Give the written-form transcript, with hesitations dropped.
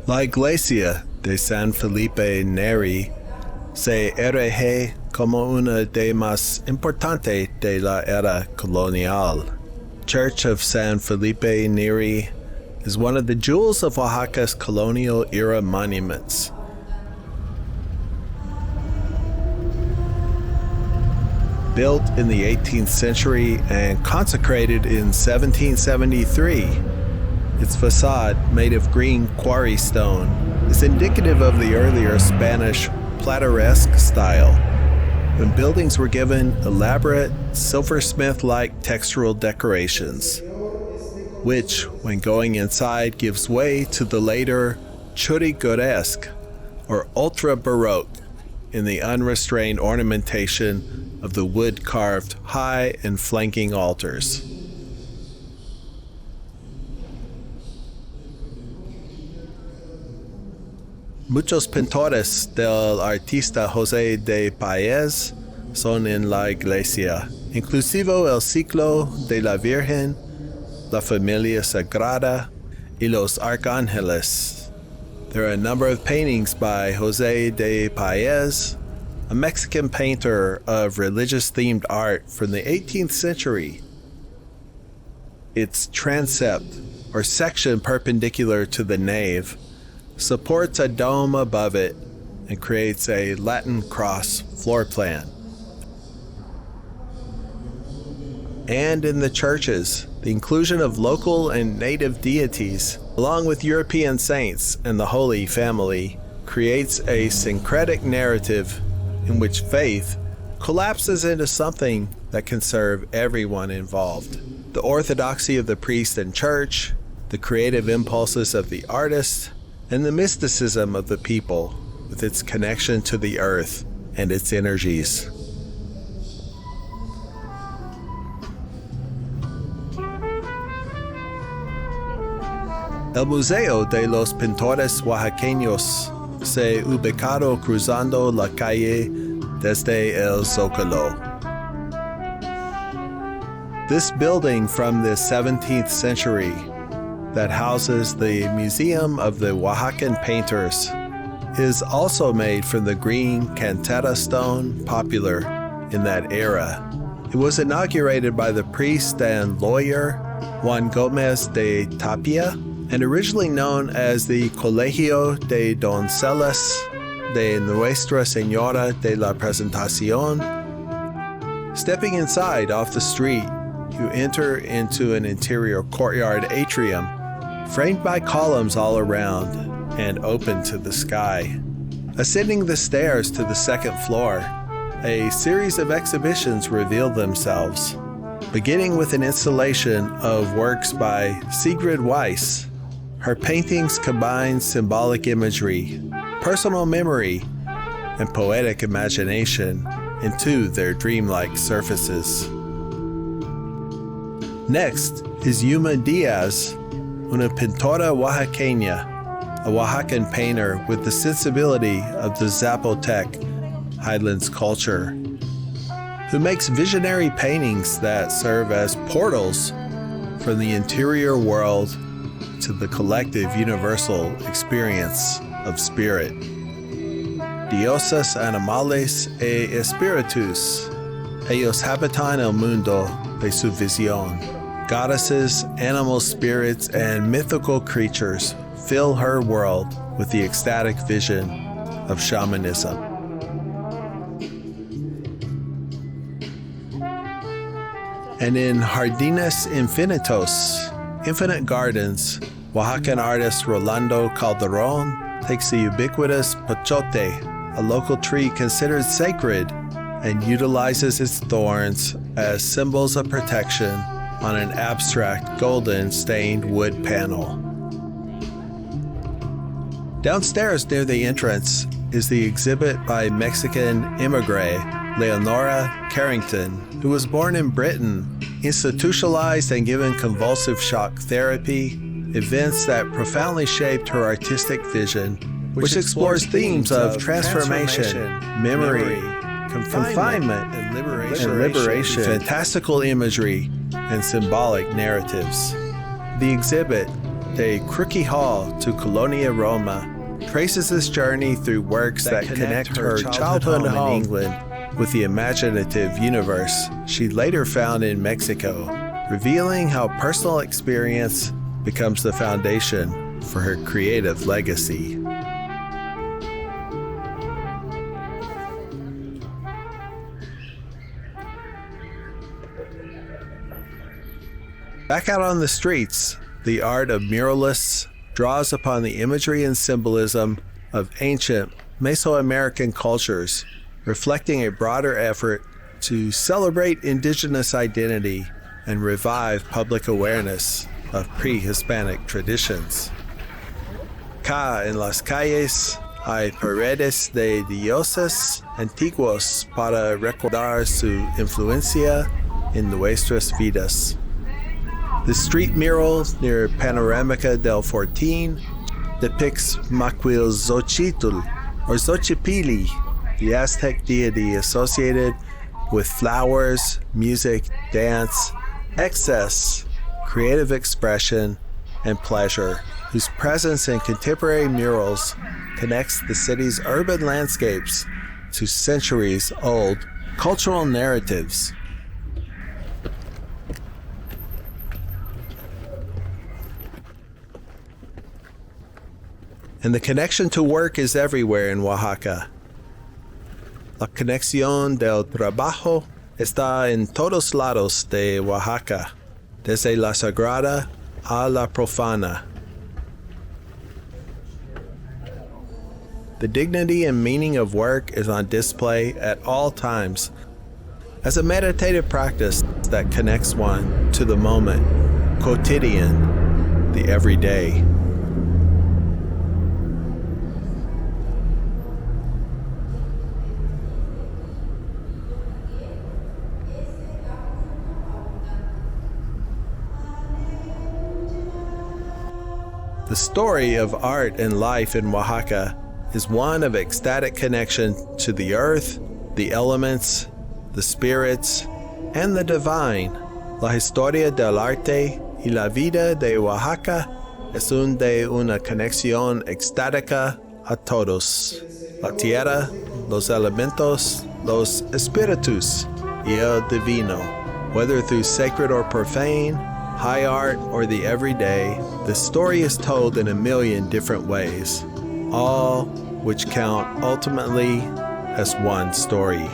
La Iglesia de San Felipe Neri se erige como una de más importante de la era colonial. Church of San Felipe Neri is one of the jewels of Oaxaca's colonial era monuments. Built in the 18th century and consecrated in 1773, its facade, made of green quarry stone, is indicative of the earlier Spanish plateresque style, when buildings were given elaborate silversmith-like textural decorations, which, when going inside, gives way to the later churrigueresque or ultra-Baroque in the unrestrained ornamentation of the wood-carved high and flanking altars. Muchos pintores del artista José de Páez son en la iglesia, inclusivo el ciclo de la Virgen, la familia sagrada, y los arcángeles. There are a number of paintings by José de Páez, a Mexican painter of religious-themed art from the 18th century. Its transept, or section perpendicular to the nave, supports a dome above it and creates a Latin cross floor plan. And in the churches, the inclusion of local and native deities, along with European saints and the Holy Family, creates a syncretic narrative in which faith collapses into something that can serve everyone involved. The orthodoxy of the priest and church, the creative impulses of the artist, and the mysticism of the people with its connection to the earth and its energies. El Museo de los Pintores Oaxaqueños se ubicado cruzando la calle desde el Zócalo. This building from the 17th century that houses the Museum of the Oaxacan Painters is also made from the green cantera stone popular in that era. It was inaugurated by the priest and lawyer Juan Gómez de Tapia, and originally known as the Colegio de Doncellas de Nuestra Señora de la Presentación. Stepping inside off the street, you enter into an interior courtyard atrium framed by columns all around and open to the sky. Ascending the stairs to the second floor, a series of exhibitions reveal themselves, beginning with an installation of works by Siegrid Wiese. Her paintings combine symbolic imagery, personal memory, and poetic imagination into their dreamlike surfaces. Next is Yuma Díaz, una pintora oaxaqueña, a Oaxacan painter with the sensibility of the Zapotec Highlands culture, who makes visionary paintings that serve as portals from the interior world to the collective universal experience of spirit. Diosas, animales e espíritus, ellos habitan el mundo de su visión. Goddesses, animal spirits, and mythical creatures fill her world with the ecstatic vision of shamanism. And in Jardines Infinitos, Infinite Gardens, Oaxacan artist Rolando Calderón takes the ubiquitous pachote, a local tree considered sacred, and utilizes its thorns as symbols of protection on an abstract golden stained wood panel. Downstairs near the entrance is the exhibit by Mexican immigrant Leonora Carrington, who was born in Britain, institutionalized and given convulsive shock therapy, events that profoundly shaped her artistic vision, which explores themes of transformation, memory, confinement, and liberation, fantastical imagery, and symbolic narratives. The exhibit, de Crookie Hall to Colonial Roma traces this journey through works that connect her childhood home in England with the imaginative universe she later found in Mexico, revealing how personal experience becomes the foundation for her creative legacy. Back out on the streets, the art of muralists draws upon the imagery and symbolism of ancient Mesoamerican cultures, reflecting a broader effort to celebrate indigenous identity and revive public awareness of pre-Hispanic traditions. Acá en las calles hay paredes de dioses antiguos para recordar su influencia en nuestras vidas. The street mural near Panoramica del Fortín depicts Macuilxóchitl, or Xochipilli, the Aztec deity associated with flowers, music, dance, excess, creative expression, and pleasure, whose presence in contemporary murals connects the city's urban landscapes to centuries-old cultural narratives. And the connection to work is everywhere in Oaxaca. La conexión del trabajo está en todos lados de Oaxaca, desde la sagrada a la profana. The dignity and meaning of work is on display at all times as a meditative practice that connects one to the moment, quotidian, the everyday. The story of art and life in Oaxaca is one of ecstatic connection to the earth, the elements, the spirits, and the divine. La historia del arte y la vida de Oaxaca es de una conexión extática a todos. La tierra, los elementos, los espíritus, y el divino. Whether through sacred or profane, high art or the everyday, the story is told in a million different ways, all which count ultimately as one story.